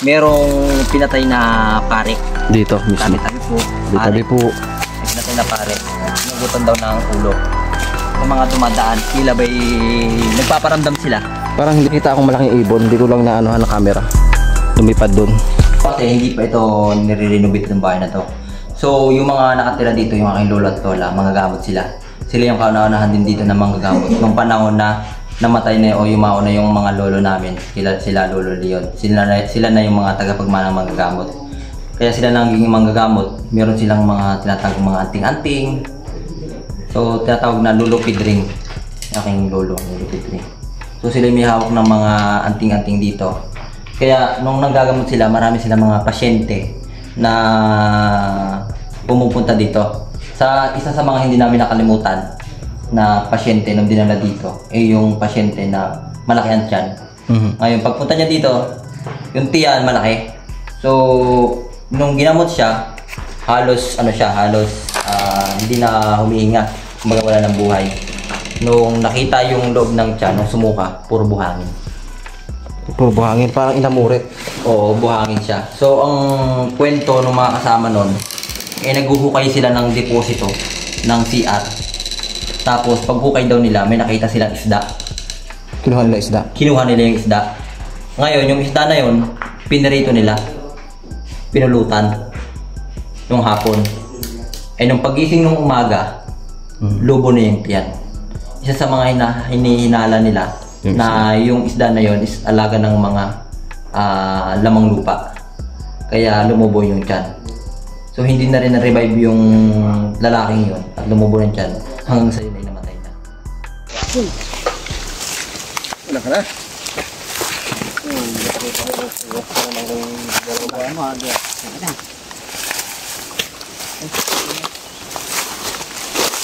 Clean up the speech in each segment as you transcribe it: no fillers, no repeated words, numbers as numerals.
Merong pinatay na pare. Dito mismo. Tabi-tabi po. Tabi po. May pinatay na pare. Sinugutan daw ng ulo. Yung mga dumadaan, sila ba'y nagpaparamdam sila? Parang hindi kita akong malaking ibon. Hindi ko lang naanohan ng camera. Lumipad dun. Kasi hindi pa ito nire-renovate ng bahay na to. So, yung mga nakatira dito, yung aking lolo at lola, mga gamot sila. Sila yung kauna-unahan din dito na mga gamot. Nung panahon na namatay na o yung mauna yung mga lolo namin, sila Lolo Leon. Sila na yung mga tagapagmanang manggagamot. Kaya sila naging manggagamot. Meron silang mga tinatawag mga anting-anting. So, tinatawag na lulupid ring. Aking lolo, lulupid ring. So, sila may hawak ng mga anting-anting dito. Kaya nung nanggagamot sila, marami silang mga pasyente na pumupunta dito. Isa sa mga hindi namin nakalimutan na pasyente nung dinala dito yung pasyente na malaki ang tiyan. Ngayon, pagpunta niya dito, yung tiyan malaki. So, nung ginamot siya, halos hindi na humihinga, kumbaga wala ng buhay. Nung nakita yung loob ng tiyan, nung sumuka, puro buhangin. Puro buhangin, parang inamure. Oo, buhangin siya. So, ang kwento ng mga kasama nun, naghuhukay sila ng deposito ng CR. Tapos, paghukay daw nila, may nakita silang isda. Kinuha nila isda? Kinuha nila yung isda. Ngayon, yung isda na yun, pinarito nila. Pinulutan. Yung hapon. Nung pagising ng umaga, lubo na yung tiyan. Isa sa mga hinihinala nila na yung isda na yun is alaga ng mga lamang lupa. Kaya lumubo yung tiyan. So hindi na rin na-revive yung lalaking yun at lumubo ng tiyan hanggang sa yun ay namatay na. Wala ka na?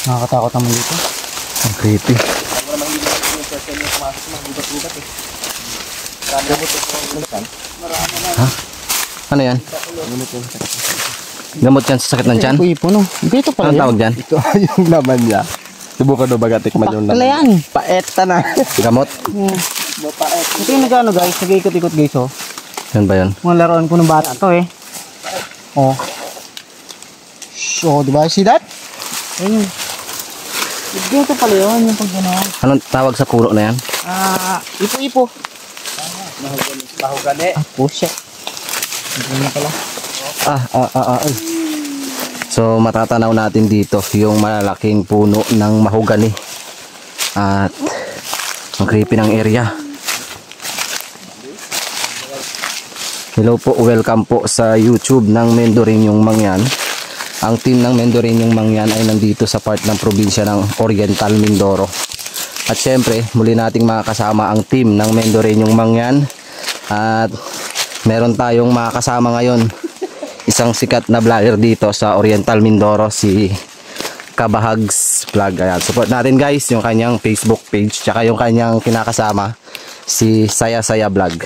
Nakakatakot naman dito. Ang creepy. Ha? Ano yan? Gamot yan sa sakit ng tiyan? Ipo no. Dito pala. Anong tawag dyan? Ito yung laman niya. Subukan na baga tikman yung laman. Yan. Paeta na. Gamot? Ito yung nag-ano guys. Nag-ikot-ikot guys oh. Yan ba yan? Mga laruan ko ng bata to eh. Oh. So, di ba? See that? Ayun. Dito pala yun. Yung pag gano'n. Anong tawag sa puno na yan? Ipo-ipo. Mahugani. Pushek. Hindi na pala. Ay. So matatanaw natin dito yung malalaking puno ng mahogani. At ang creepy ng area. Hello po, welcome po sa YouTube ng Mendoreñong Mangyan. Ang team ng Mendoreñong Mangyan ay nandito sa part ng probinsya ng Oriental Mindoro. At syempre, muli nating makakasama ang team ng Mendoreñong Mangyan. At meron tayong makakasama ngayon. Isang sikat na vlogger dito sa Oriental Mindoro, si Kabahags Vlog. Ayan, support natin guys yung kanyang Facebook page, tsaka yung kanyang kinakasama, si Saya Saya Vlog.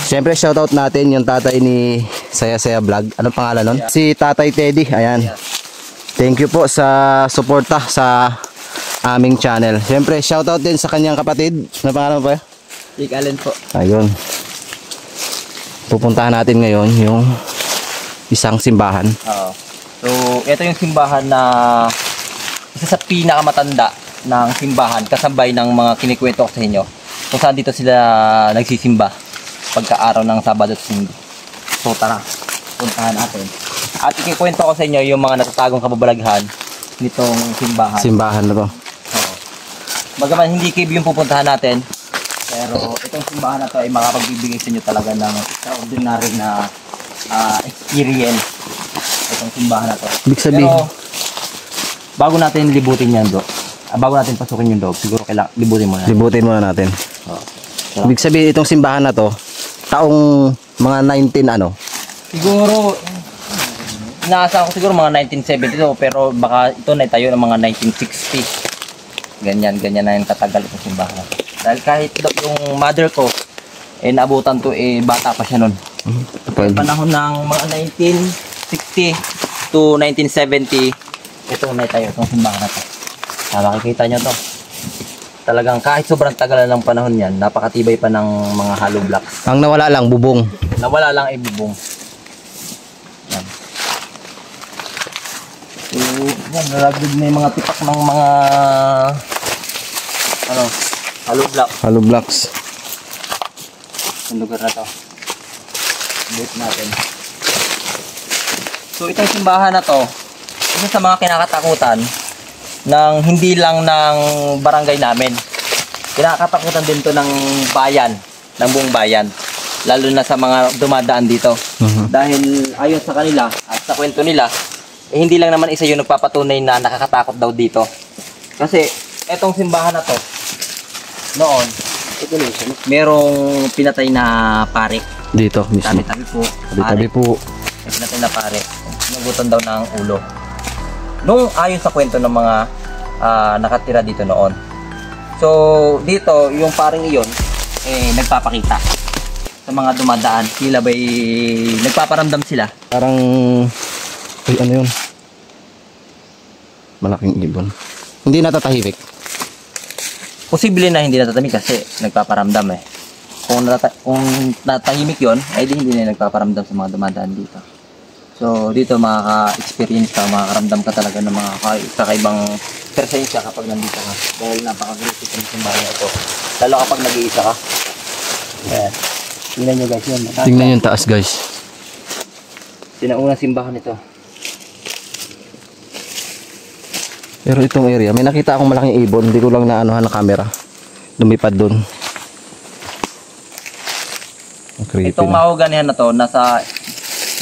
Siyempre shoutout natin yung tatay ni Saya Saya Vlog. Anong pangalan nun? Si Tatay Teddy. Ayan. Thank you po sa suporta sa aming channel. Siyempre shoutout din sa kanyang kapatid. Ano pangalan mo pa? Allen po. Ayun. Pupuntahan natin ngayon yung isang simbahan. Oo. So, ito yung simbahan na isa sa pinakamatanda ng simbahan, kasabay ng mga kinikwento ko sa inyo. Kung saan dito sila nagsisimba pagka-araw ng Sabado at Linggo. So, tara, puntahan natin. At ikikwento ko sa inyo yung mga natatagong kababalaghan nitong simbahan. Simbahan na to. Oo. Bagaman hindi cave yung pupuntahan natin, pero itong simbahan na to ay makapagbibigay sa inyo talaga ng extraordinary na experience. Itong simbahan na to. Ibig sabihin, Pero bago natin libutin yan, bago natin pasukin yung loob, siguro kailangan libutin muna. libutin muna natin. So, Ibig sabihin itong simbahan na to, taong mga 19 ano? siguro nasa ako siguro mga 1972, pero baka ito na tayo ng mga 1960. Ganyan na yung katagal itong simbahan. Dahil kahit yung mother ko naabutan to bata pa siya noon. Panahon ng mga 1960 to 1970, ito na tayo itong simbahan na to. Makikita nyo to. Talagang kahit sobrang tagal na ng panahon yan, napakatibay pa ng mga hollow blocks. Ang nawala lang, bubong. Nawala lang ay bubong. Yan. So, yan, nalagdag na yung mga tipak ng mga hollow block. Hollow blocks. Yung lugar na to. Buit natin. So, itong simbahan na to, isa sa mga kinakatakutan ng hindi lang ng barangay namin. Kinakatakutan din to ng bayan, ng buong bayan. Lalo na sa mga dumadaan dito. Dahil ayon sa kanila at sa kwento nila, hindi lang naman isa yung nagpapatunay na nakakatakot daw dito. Kasi etong simbahan na to, noon, merong pinatay na pare. Dito mismo. Tabi-tabi po. Tabi-tabi po. May pinatay na pare. Nagutan daw ng ulo. Nung ayon sa kwento ng mga nakatira dito noon. So, dito, yung paring iyon, nagpapakita sa mga dumadaan. Sila ba'y nagpaparamdam sila? Parang, ay ano yun? Malaking ibon. Hindi natatahimik. Posible na hindi natatamik kasi nagpaparamdam eh. Kung natahimik yon, ay di hindi na nagpaparamdam sa mga dumadaan dito. So, dito makaka-experience ka, makakaramdam ka talaga ng mga kakaibang presensya kapag nandito ka. Dahil napaka-aggressive ng simbahan ito. Lalo kapag nag-iisa ka. Ayan. Tingnan nyo guys yun. Tingnan yung taas guys. Sinaunang simbahan ito. Pero itong area, may nakita akong malaking ibon. Hindi ko lang naanuhan ng camera. Lumipad dun. Creepy Itong na. mahoganihan na to,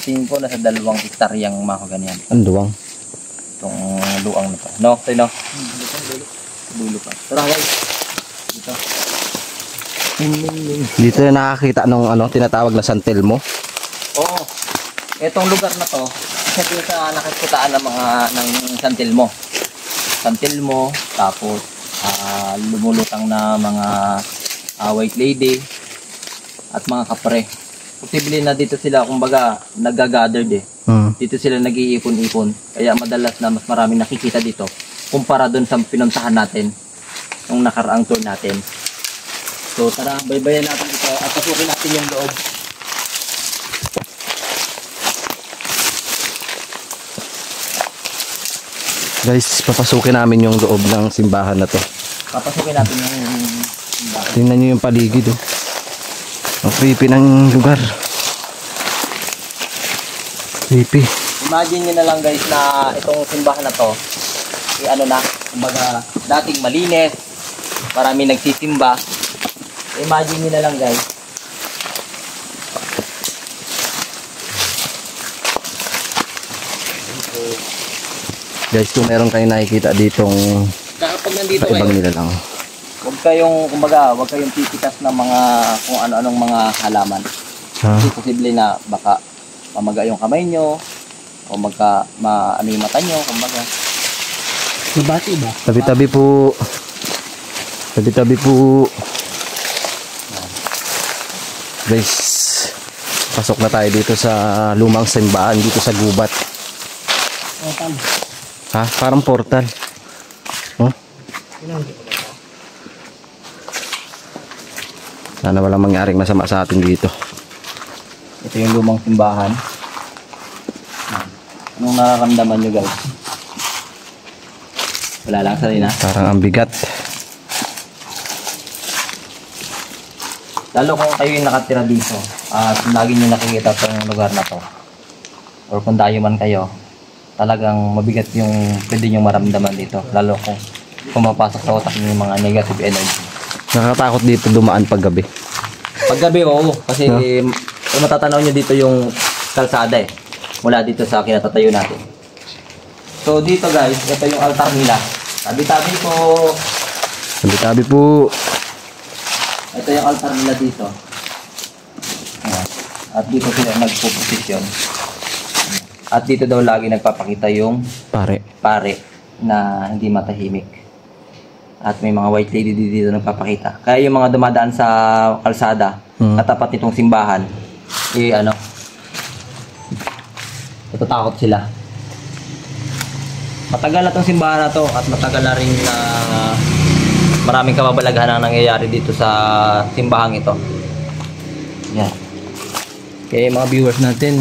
tingin ko nasa 2 hektaryang mahoganihan. Ang duwang. Itong luang na to. No? Sino? Dulo pa. Tara guys. Dito. Dito na nakakita ng tinatawag na San Telmo. Oo. Itong lugar na to, isa din sa nakikitaan ng mga ng San Telmo. San Telmo, tapos lumulutang na mga white lady at mga kapre. Posible na dito sila kumbaga nagagathered eh. Dito sila nag-iipon-ipon. Kaya madalas na mas maraming nakikita dito kumpara doon sa pinuntahan natin nung nakaraang tour natin. So tara, baybayan natin ito at pasukin natin yung loob. Guys, papasukin namin yung loob ng simbahan na to. Papasukin natin yung simbahan. Tingnan nyo yung paligid oh. Ang creepy ng lugar. Creepy. Imagine nyo na lang guys na itong simbahan na to kumbaga dating malinis, marami nagsisimba. Imagine nyo na lang guys. Guys, kung meron kayo nakikita ditong Kapag nandito ibang nila lang. huwag kayong titikas ng mga kung ano-anong mga halaman. Ha? Kasi posible na baka mamaga yung kamay nyo o ano yung mata nyo, kumbaga. Mabati ba? Tabi-tabi po. Tabi-tabi po. Guys, pasok na tayo dito sa lumang simbahan dito sa gubat. Portal. Ha? Parang portal. Oh? Sana walang mangyaring masama sa atin dito. Ito yung lumang simbahan. Anong nararamdaman nyo guys? Wala lang sa na. Parang ang bigat. Lalo kung kayo yung nakatira dito at lagi nyo nakikita itong lugar na to or kung dayo man kayo, talagang mabigat yung pwede nyo maramdaman dito. Lalo kung pumapasok sa utak nyo yung mga negative energy. Nakakatakot dito dumaan pag gabi. Pag gabi, oo. Kasi matatanaw nyo dito yung kalsada eh. Mula dito sa kinatatayo natin. So dito guys, ito yung altar nila. Tabi-tabi po. Tabi-tabi po. Ito yung altar nila dito. Ayan. At dito sila nagpo-posisyon. At dito daw lagi nagpapakita yung Pare. pare na hindi matahimik. At may mga white lady dito nagpapakita. Kaya yung mga dumadaan sa kalsada, katapat nitong simbahan, natatakot sila. Matagal na tong simbahan na to at matagal na rin na maraming kababalaghan ang nangyayari dito sa simbahang ito. Yan. Kaya mga viewers natin,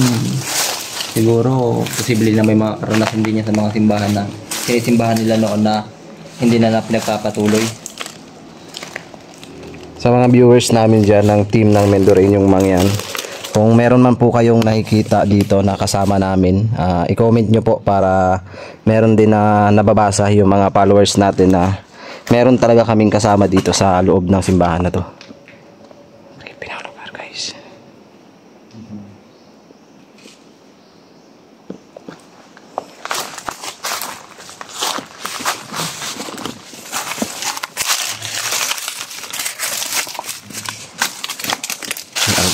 siguro posible na may mga karanasan din niya sa mga simbahan na sinisimbahan nila noon na hindi na pinagpapatuloy. Sa mga viewers namin dyan ng team ng Mendoreñong Mangyan, kung meron man po kayong nakikita dito na kasama namin, i-comment nyo po para meron din na nababasa yung mga followers natin na meron talaga kaming kasama dito sa loob ng simbahan na to. Pinakalugar guys.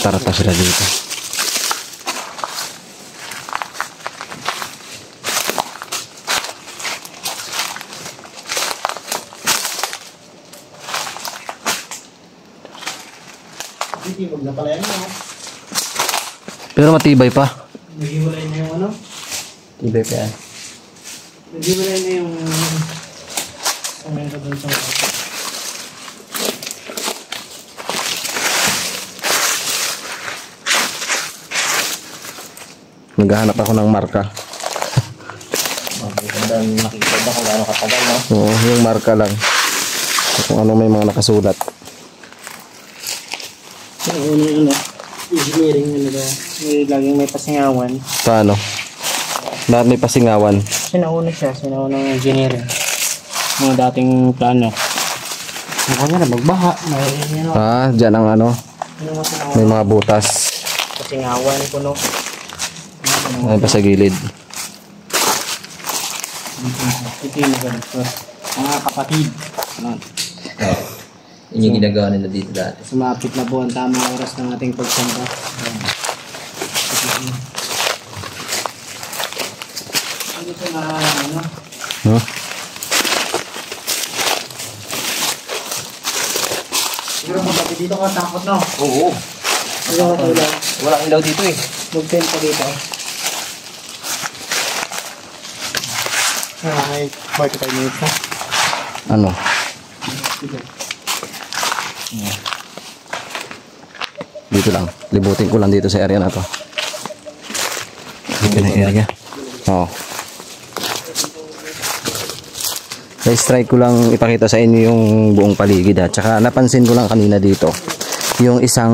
Tarata sila dito. Huwag na pala yan, no? Pero matibay pa. Naghiwalay na yung ano? Tibay pa yan. Naghiwalay na yung... Ang ka doon sa mga. Naghahanap ako ng marka. Nakikita ba kung gaano katagal, no? Oo, yung marka lang. Kung ano may mga nakasulat. Yung una yung ano, engineering yun nila. Laging may pasingawan. Paano? Bakit may pasingawan? Sinauna siya, sinauna ng engineering. Mga dating plano. Ang kanya na magbaha. May, ano, Dyan ang ano, yung mga sinauna. may mga butas. Pasingawan, puno. Ay pa sa gilid. Ito yung ganito. Mga kapatid. Ano? Yun yung ginagawa nila dito dati. Sumapit na po ang tamang oras ng ating pagsamba. Ano ito na ano? Huh? Siguro magpapit dito ka takot, no? Oo. Siguro ka ilaw. Walang ilaw dito eh. Mag-tent pa dito. Ay, bakit tayo nito? Ano? Dito lang. Libutin ko lang dito sa area na to. Dito na area. Oo. Guys, try ko lang ipakita sa inyo yung buong paligid ha. Tsaka napansin ko lang kanina dito yung isang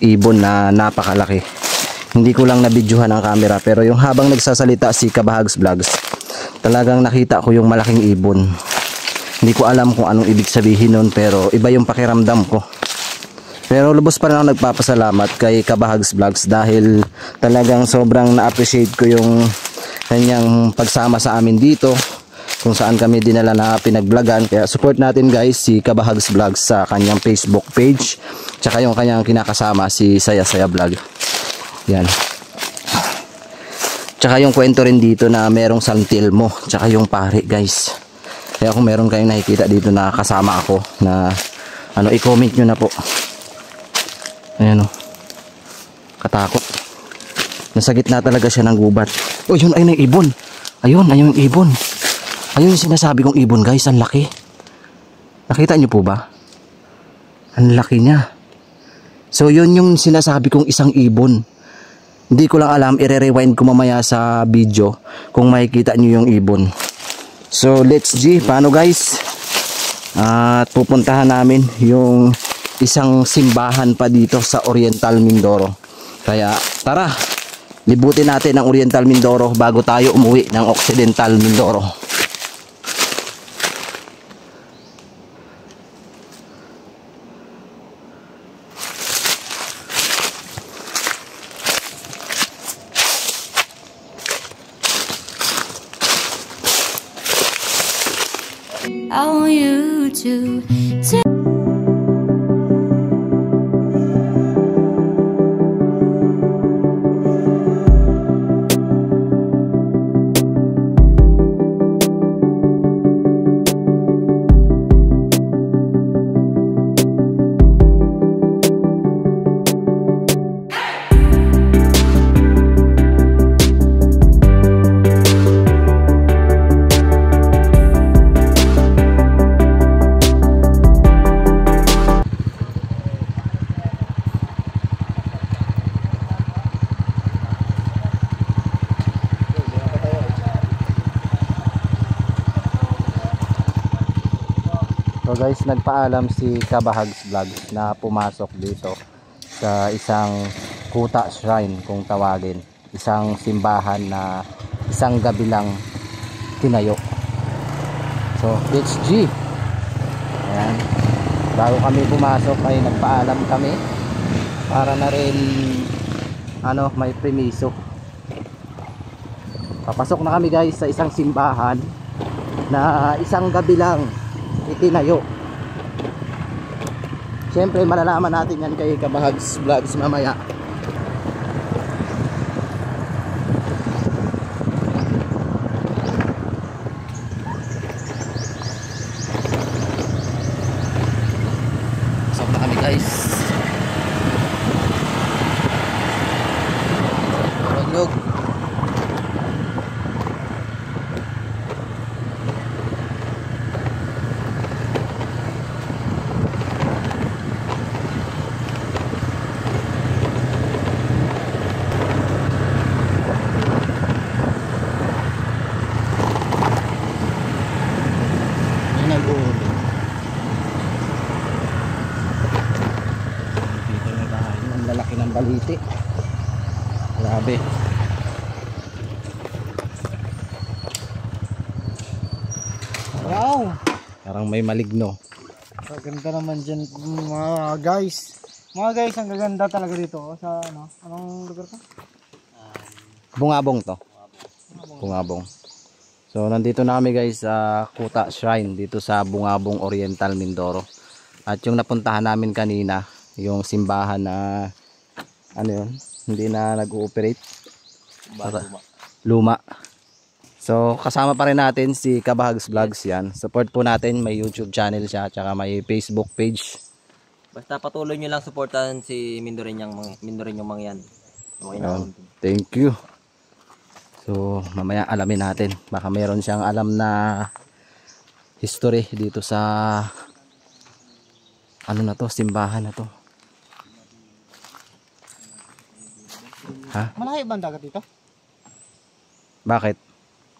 ibon na napakalaki. Hindi ko lang nabidyohan ang camera pero yung habang nagsasalita si Kabahags Vlogs, talagang nakita ko yung malaking ibon. Hindi ko alam kung anong ibig sabihin nun pero iba yung pakiramdam ko. Pero lubos pa rin ako nagpapasalamat kay Kabahags Vlogs dahil talagang sobrang na-appreciate ko yung kanyang pagsama sa amin dito kung saan kami dinala na pinagvlogan. Kaya support natin guys si Kabahags Vlogs sa kanyang Facebook page tsaka yung kanyang kinakasama si Saya Saya Vlog. Yan. Tsaka yung kwento rin dito na merong santil mo tsaka yung pare guys. Kaya kung meron kayong nakikita dito na kasama ako na ano, i-comment nyo na po. Ayan o. Katakot. Nasa gitna talaga siya ng gubat. Oh, yun ayun ang ibon. Ayun yung ibon. Ayun yung sinasabi kong ibon guys. Ang laki. Nakita nyo po ba? Ang laki niya. So yun yung sinasabi kong isang ibon. Hindi ko lang alam. I-rewind ko mamaya sa video kung makikita nyo yung ibon. So let's see. Paano guys? At pupuntahan namin yung isang simbahan pa dito sa Oriental Mindoro. Kaya tara, libutin natin ang Oriental Mindoro bago tayo umuwi ng Occidental Mindoro. I want you to take So guys, nagpaalam si Kabahags Vlogs na pumasok dito sa isang kuta shrine kung tawagin. Isang simbahan na isang gabi lang tinayo. So, it's G. Ayan. Bago kami pumasok ay nagpaalam kami para na rin may permiso. Papasok na kami guys sa isang simbahan na isang gabi lang itinayo. Siyempre malalaman natin yan kay Kabahags Vlogs mamaya. Pasok na kami guys. Tulog. Lalaki ng baliti. Grabe. Wow! Parang may maligno. Maganda naman dyan mga guys. Mga guys, ang gaganda talaga dito. Sa anong lugar to? Bungabong to. Bungabong. So nandito na kami guys sa Kuta Shrine dito sa Bungabong Oriental, Mindoro. At yung napuntahan namin kanina, yung simbahan na hindi na nag-ooperate. Luma. So kasama pa rin natin si Kabahags Vlogs yan. Support po natin, may YouTube channel siya at saka may Facebook page. Basta patuloy nyo lang supportahan si Mindoreñong Mangyan. Okay na. Thank you. So mamaya alamin natin. Baka mayroon siyang alam na history dito sa simbahan na to. Ha? Malayo ba ang dagat dito? Bakit?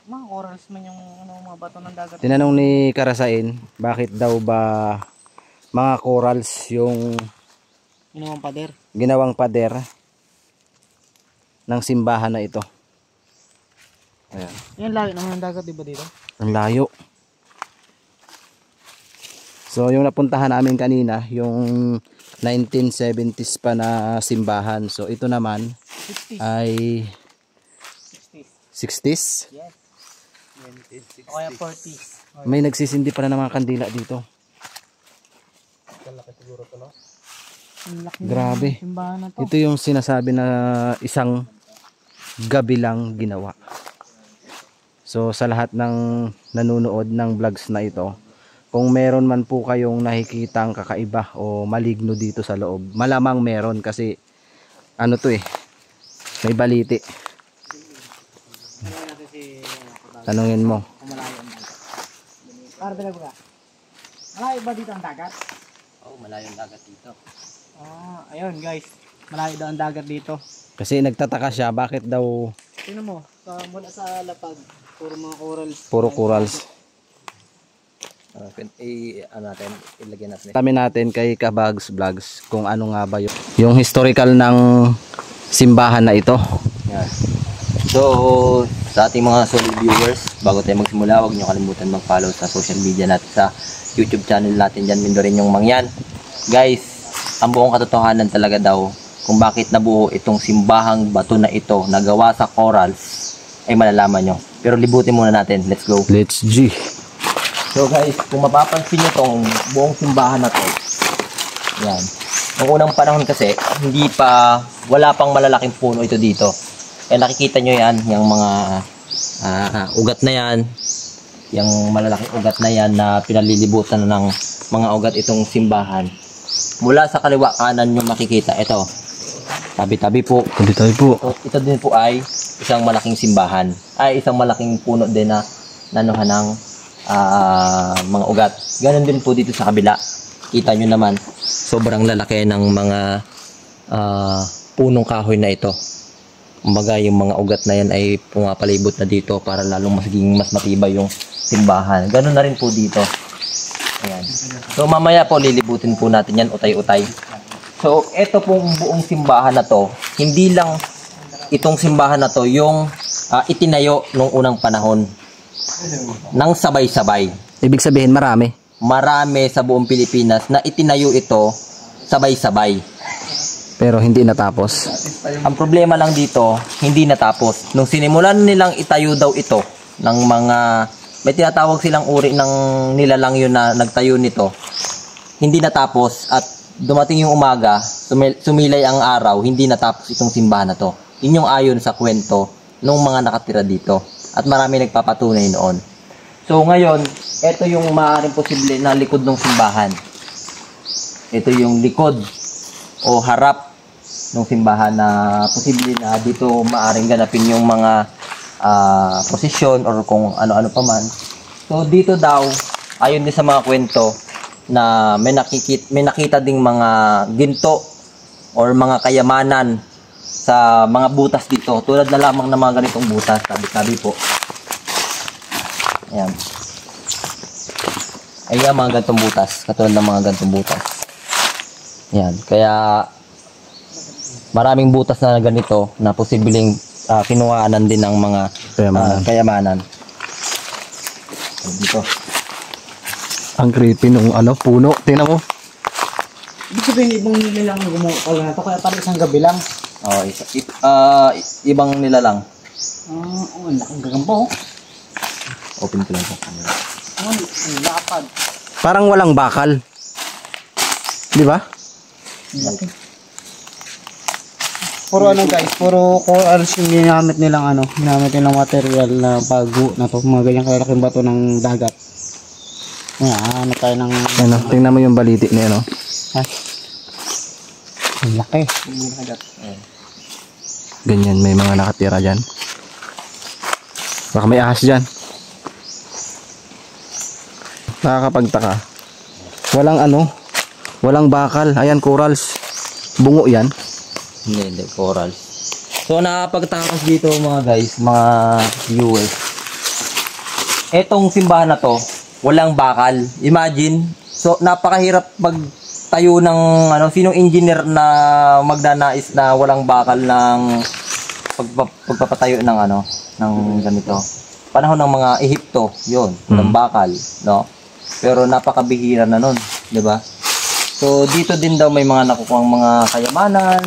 Mga corals man yung mga bato ng dagat. Tinanong ni Karasain, bakit daw ba mga corals yung ginawang pader ng simbahan na ito? Ayan. Yan layo naman ng dagat, di ba dito? Ang layo. So yung napuntahan namin kanina, yung 1970s pa na simbahan. So ito naman 60s. ay 60s. 60s. Yes. O kaya 40s. May nagsisindi pala ng mga kandila dito. Ang laki Grabe. ng simbahan na to. Ito yung sinasabi na isang gabi lang ginawa. So sa lahat ng nanonood ng vlogs na ito, kung meron man po kayong nakikitang kakaiba o maligno dito sa loob, malamang meron kasi may baliti. Tanungin mo. Malayo ba dito ang dagat? Oh, malayo ang dagat dito. Ayun guys. Malayo daw ang dagat dito. Kasi nagtataka siya bakit daw Tingnan mo, mula sa lapag, puro mga corals. puro corals. Ilagyan natin. Kami natin kay Kabahags Vlogs kung ano nga ba yung historical ng simbahan na ito. Yan. So, sa ating mga solid viewers, bago tayo magsimula, huwag nyo kalimutan mag-follow sa social media natin, sa YouTube channel natin dyan, Mindoreñong Mangyan. Guys, ang buong katotohanan talaga daw kung bakit nabuo itong simbahang bato na ito na gawa sa corals ay malalaman nyo. Pero libutin muna natin. Let's go. Let's G. So guys, kung mapapansin nyo tong buong simbahan na to, yan. Noong unang panahon kasi, wala pang malalaking puno ito dito. Kaya nakikita nyo yan, yung mga ugat na yan, yung malalaking ugat na yan na pinalilibutan ng mga ugat itong simbahan. Mula sa kaliwa kanan nyo makikita, ito, tabi-tabi po. Tabi-tabi po. Ito din po ay isang malaking simbahan. Ay, isang malaking puno din na nanuhan ng mga ugat. Ganon din po dito sa kabila. Kita nyo naman, sobrang lalaki ng mga punong kahoy na ito. Kumbaga, yung mga ugat na yan ay pumapalibot na dito para lalong mas matibay yung simbahan. Ganon na rin po dito. Ayan. So mamaya po lilibutin po natin yan utay-utay. So ito pong buong simbahan na to, hindi lang itong simbahan na to yung itinayo nung unang panahon nang sabay-sabay. Ibig sabihin marami. Marami sa buong Pilipinas na itinayo ito sabay-sabay. Pero hindi natapos. Ang problema lang dito, hindi natapos. Nung sinimulan nilang itayo daw ito ng mga, may tinatawag silang uri ng nilalang yun na nagtayo nito, hindi natapos at dumating yung umaga, sumilay ang araw, hindi natapos itong simbahan na to. Yun yung ayon sa kwento ng mga nakatira dito. At marami nagpapatunay noon. So ngayon, ito yung maaaring posible na likod ng simbahan. Ito yung likod o harap ng simbahan na posible na dito maaaring ganapin yung mga prosesyon or kung ano-ano pa man. So dito daw, ayon din sa mga kwento, na may nakita ding mga ginto or mga kayamanan sa mga butas dito. Tulad na lamang ng mga ganitong butas, tabi-tabi po. Ayan. Ayan mga ganitong butas, katulad ng mga ganitong butas. Ayan, kaya maraming butas na ganito na posibleng kinuhaan din ng mga kayamanan. Dito. Ang creepy nung puno. Tingnan mo. Ibig sabihin, ibang nilalang gumuha na to, kaya parang isang gabi lang. Oh, ibang nila lang. Ang laking gagampo. Open ko lang sa camera. Ang lapad. Parang walang bakal. Di ba? Puro guys, puro corals yung ginamit nilang material na bago na to, mga ganyang kalaking bato ng dagat. Ano tayo ng Tingnan mo yung baliti niya, no? ha? Ang laki. Ganyan, may mga nakatira dyan. Baka may ahas dyan. Nakakapagtaka. Walang bakal. Ayan, corals. Bungo yan. Hindi, coral. So, nakapagtakas dito mga guys, mga viewers. Etong simbahan na to, walang bakal. Imagine, so napakahirap magtayo ng sinong engineer na magnanais na walang bakal ng pagpapatayo ng ng ganito. Panahon ng mga Ehipto, 'yon, walang bakal, no? Pero napakabihira na nun, 'di ba? So dito din daw may mga nakukuhang mga kayamanan.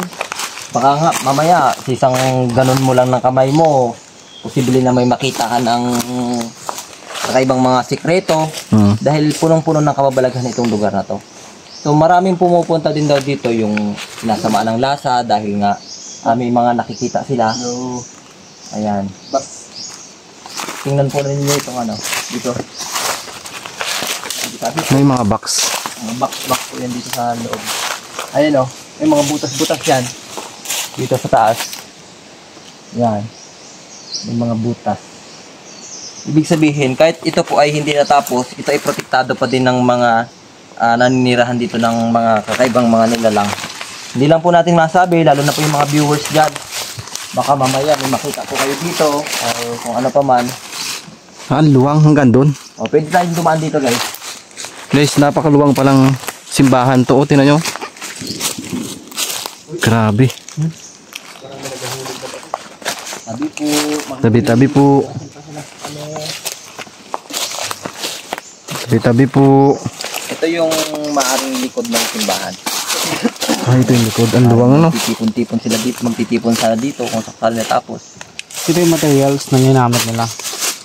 Baka nga mamaya isang ganun mo lang ng kamay mo, posible na may makita ka ng kakaibang mga sikreto dahil punong-puno ng kababalaghan itong lugar na to. So maraming pumupunta din daw dito yung sinasamaan ng lasa dahil nga may mga nakikita sila. Ayan. Tingnan po ninyo itong dito. May mga box. Mga box po yan dito sa loob. Ayan may mga butas-butas yan. Dito sa taas. Yan. May mga butas. Ibig sabihin, kahit ito po ay hindi natapos, ito ay protektado pa din ng mga naninirahan dito ng mga kakaibang mga nilalang. Hindi lang po natin masabi, lalo na po yung mga viewers dyan. Baka mamaya may makita po kayo dito o kung ano pa man. Ang luwang hanggang doon. O, pwede tayong dumaan dito guys. Guys, napakaluwang palang simbahan to. Tingnan nyo. Grabe. Tabi-tabi po. Tabi-tabi po. Ito yung maaring likod ng simbahan. Ito yung likod. Ang luwang Magtitipon sila dito. Magtitipon sana dito kung sakali natapos. Ito yung materials na ginamit nila.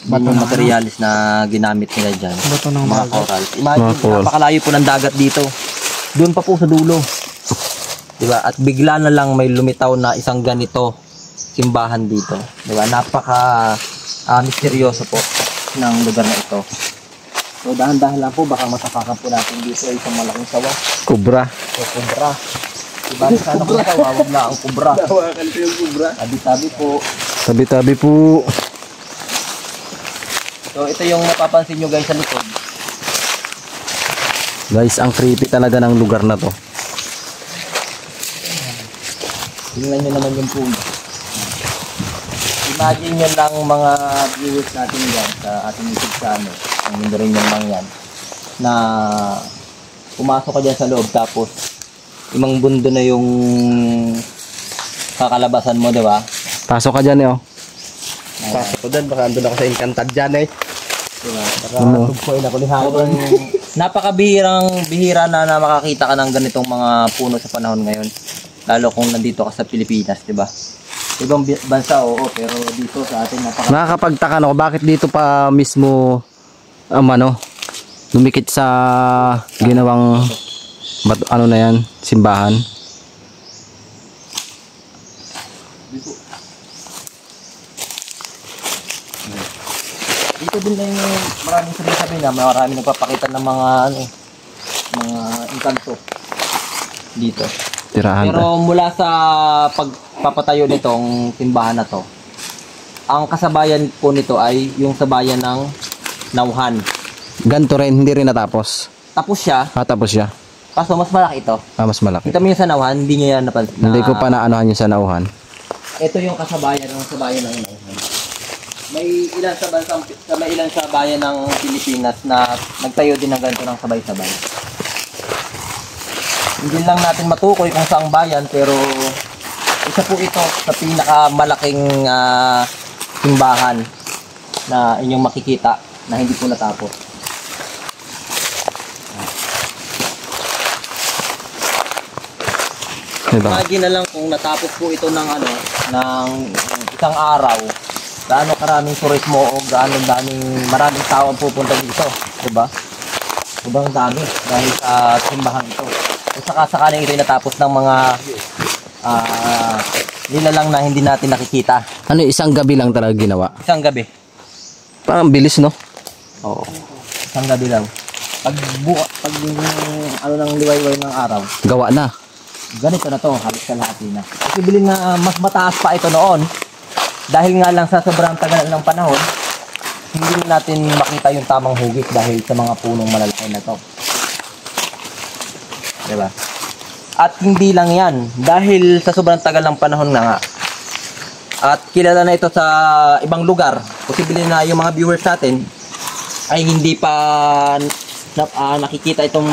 Bato ng materialis na ginamit nila dyan. Bato ng mga coral. Imagine, Mga coral. napakalayo po ng dagat dito. Doon pa po sa dulo. Diba? At bigla na lang may lumitaw na isang ganito simbahan dito. Diba? Napaka misteryoso po ng lugar na ito. So dahan-dahan lang po, baka matapakan po natin dito ay isang malaking sawa. Kubra. So kubra. Diba? Sana po sawa, wag na ang kubra. Tawakan ko yung kubra. Tabi-tabi po. Tabi-tabi po. So ito yung napapansin nyo guys sa likod. Guys, ang creepy talaga ng lugar na to. Tingnan nyo naman yung pool. Imagine nyo lang mga viewers natin dyan sa ating YouTube channel. Ang mundo rin yung mangyan. na pumasok ka dyan sa loob tapos imang bundo na yung kakalabasan mo, di ba? Pasok ka dyan eh, oh. Pasok ko dyan, baka andun ako sa Encantad dyan eh. Diba? Tugpuin ako ni Hapon. Bihira na makakita ka ng ganitong mga puno sa panahon ngayon. Lalo kung nandito ka sa Pilipinas, di ba? Ibang bansa, oo, pero dito sa atin Nakakapagtaka no, bakit dito pa mismo lumikit sa ginawang ano na yan, simbahan. Dito din na yung maraming sabi na maraming nagpapakita ng mga mga engkanto dito. Tirahan. Pero mula sa pagpapatayo nitong simbahan na to, ang kasabayan po nito ay yung sabayan ng Nauhan. Ganto rin, hindi rin natapos. Tapos siya, Tapos siya. kaso mas malaki ito. Mas malaki. Kita mo yung sa Nauhan, hindi niya yan napansin. Hindi ko pa naanohan yung sa Nauhan. Ito yung kasabayan ng Nauhan. May ilan sa bayan ng Pilipinas na nagtayo din ng ganito ng sabay-sabay. Hindi lang natin matukoy kung saang bayan, pero isa po ito sa pinakamalaking simbahan na inyong makikita na hindi po natapos. Diba? Imagine na lang kung natapos po ito ng isang araw, gaano karaming turismo o maraming tao ang pupunta dito, 'di ba? Sobrang dami dahil sa simbahan ito. Kung sakaling ito natapos ng mga nilalang na hindi natin nakikita. Ano, isang gabi lang talaga ginawa? Isang gabi. Parang bilis, no? Oo. Isang gabi lang. Pag ng liwayway ng araw, Gawa na. ganito na to, halos kalahati na. Posibleng na mas mataas pa ito noon dahil nga lang sa sobrang tagal ng panahon, hindi natin makita yung tamang hugis dahil sa mga punong malalaki na to. Diba? At hindi lang yan, dahil sa sobrang tagal ng panahon na nga, at kilala na ito sa ibang lugar, posibleng na yung mga viewers natin ay hindi pa nakikita itong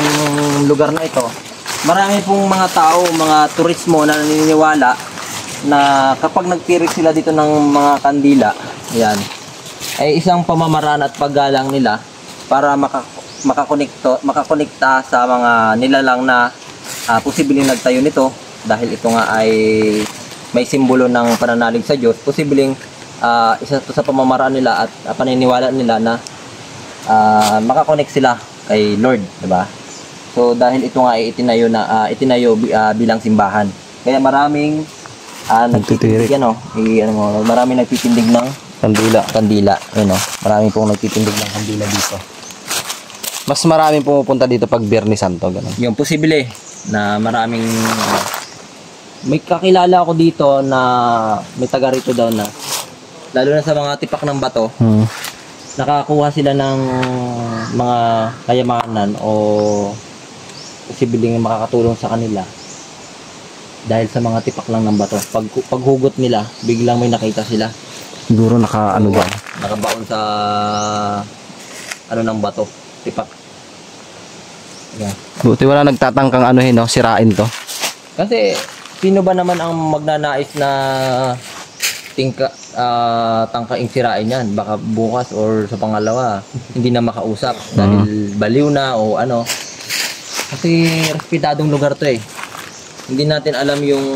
lugar na ito. Marami pong mga tao, mga turismo na naniniwala na kapag nagtirik sila dito ng mga kandila, yan, ay isang pamamaraan at paggalang nila para makakonekta sa mga nilalang na posibleng nagtayo nito dahil ito nga ay may simbolo ng pananalig sa Diyos. Posibleng isa to sa pamamaraan nila at paniniwala nila na makakonect sila kay Lord, di ba? So dahil ito nga ay itinayo bilang simbahan. Kaya maraming nagtitindig maraming nagtitindig ng kandila, Maraming pong nagtitindig ng kandila dito. Mas maraming pumupunta dito pag Biyernes Santo, ganun. Yung posible na maraming may kakilala ako dito na may taga rito daw na lalo na sa mga tipak ng bato, nakakuha sila ng mga kayamanan o posibleng makakatulong sa kanila dahil sa mga tipak lang ng bato. Paghugot nila, biglang may nakita sila. Siguro dyan. Nakabaon sa ng bato, tipak. Yeah. Buti wala nagtatangkang sirain to. Kasi sino ba naman ang magnanais na tangkaing sirain yan? Baka bukas or sa pangalawa hindi na makausap dahil baliw na o ano. Kasi respetadong lugar to eh. Hindi natin alam yung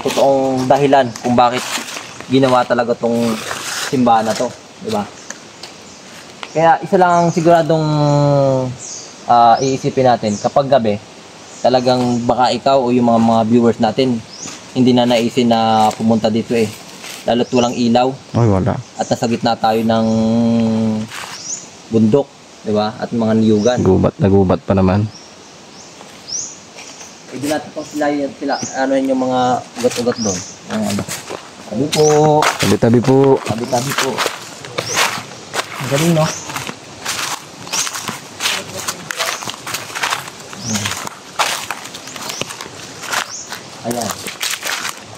totoong dahilan kung bakit ginawa talaga tong simbahan na to, di ba? Kaya isa lang ang siguradong iisipin natin kapag gabi, talagang baka ikaw o yung mga viewers natin hindi na naisin na pumunta dito eh. Lalo't walang ilaw. Ay, wala. At nasa gitna tayo ng bundok, di ba? At mga niyugan. Nagubat pa naman. Hindi natin pang sila yung mga ugat-ugat doon. Tabi po. Tabi-tabi po. Tabi-tabi po. Ang galing, no? Ayan.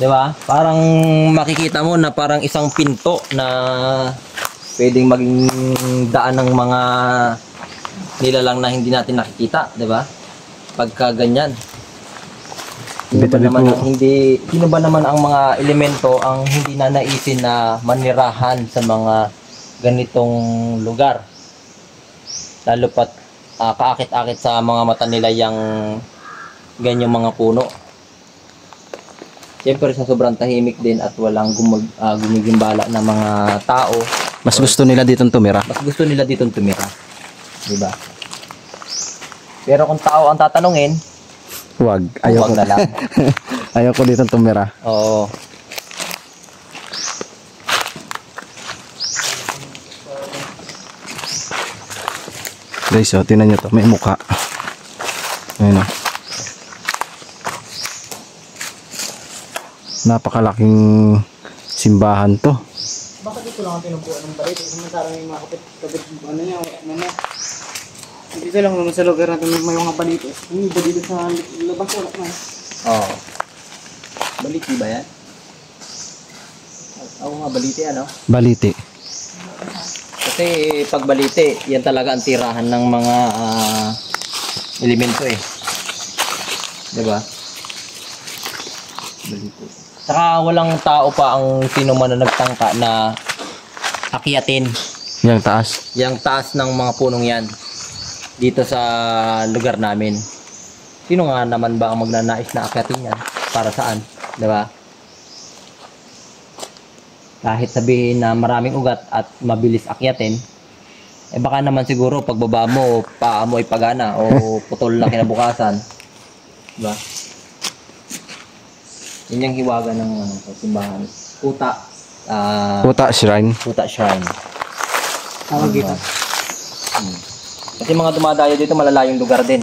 Diba? Parang makikita mo na parang isang pinto na pwedeng maging daan ng mga nilalang na hindi natin nakikita, 'di ba? Pagka ganyan. Sino ba naman ang mga elemento ang hindi na naisin na manirahan sa mga ganitong lugar? Lalo pat kaakit-akit sa mga mata nila yung ganyang mga puno. Siyempre sa sobrang tahimik din at walang gumigimbala na mga tao, Mas gusto nila ditong tumira. mas gusto nila ditong tumira. Diba? Pero kung tao ang tatanungin, Huwag. huwag Ayoko na lang. Ayoko ditong tumira. Oo. Guys, oh, tingnan nyo to. May mukha. Ayun, oh. Napakalaking simbahan to. Bakit dito lang ang tinubuan ng balit? Samantarang yung mga kapit, ano niya, ano na. Dito lang naman sa lugar natin may mga balito. Yung iba dito sa labas, wala na. Oo. Baliti ba yan? Oo nga, baliti ano? Baliti. Kasi pag baliti, yan talaga ang tirahan ng mga elemento eh. Diba? Baliti. Saka walang tao pa ang sino man na nagtangka na akyatin Yang taas. yung taas ng mga punong yan dito sa lugar namin. Sino nga naman ba ang magnanais na akyatin yan? Para saan? Diba? Kahit sabihin na maraming ugat at mabilis akyatin, eh baka naman siguro pagbaba mo, paa mo ay pagana o putol na kinabukasan. Diba? Yun yung hiwaga ng simbahan. Kuta. Puta Shrine. Kuta Shrine. Tawag dito. Kasi mga dumadayo dito malalayong lugar din.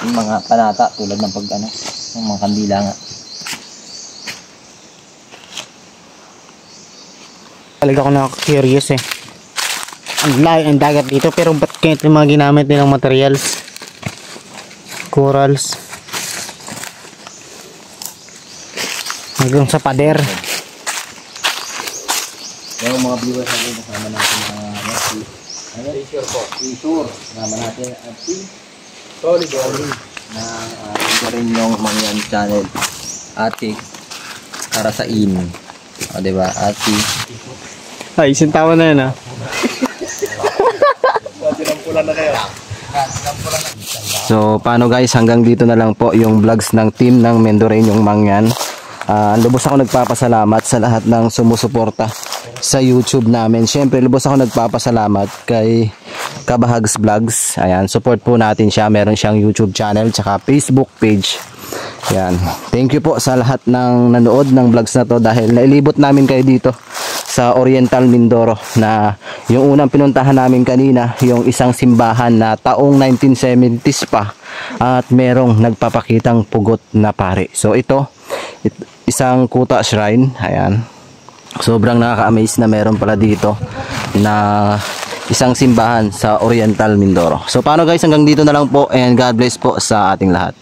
Yung mga panata tulad ng ng mga kandila nga. Talaga ako na-curious eh. Ang layo ang dagat dito pero ba't kaya ito yung mga ginamit nilang materials? Corals. Hanggang sa pader. Yung mga viewers natin kasama natin mga si Treasure po. Treasure. Kasama natin at si Solid na ito rin yung Mangyan channel. Ate Karasain. O diba? Ate Ay, sintawan na yun ah. So, paano guys? Hanggang dito na lang po yung vlogs ng team ng Mendoreñong Mangyan. Lubos ako nagpapasalamat sa lahat ng sumusuporta sa YouTube namin. Siyempre, lubos ako nagpapasalamat kay Kabahags Vlogs. Ayan, support po natin siya. Meron siyang YouTube channel tsaka Facebook page. Ayan. Thank you po sa lahat ng nanood ng vlogs na to dahil nailibot namin kayo dito sa Oriental Mindoro na yung unang pinuntahan namin kanina, yung isang simbahan na taong 1970s pa at merong nagpapakitang pugot na pare. So ito, isang kuta shrine. Ayan. Sobrang nakaka-amaze na meron pala dito na isang simbahan sa Oriental Mindoro. So paano guys, hanggang dito na lang po and God bless po sa ating lahat.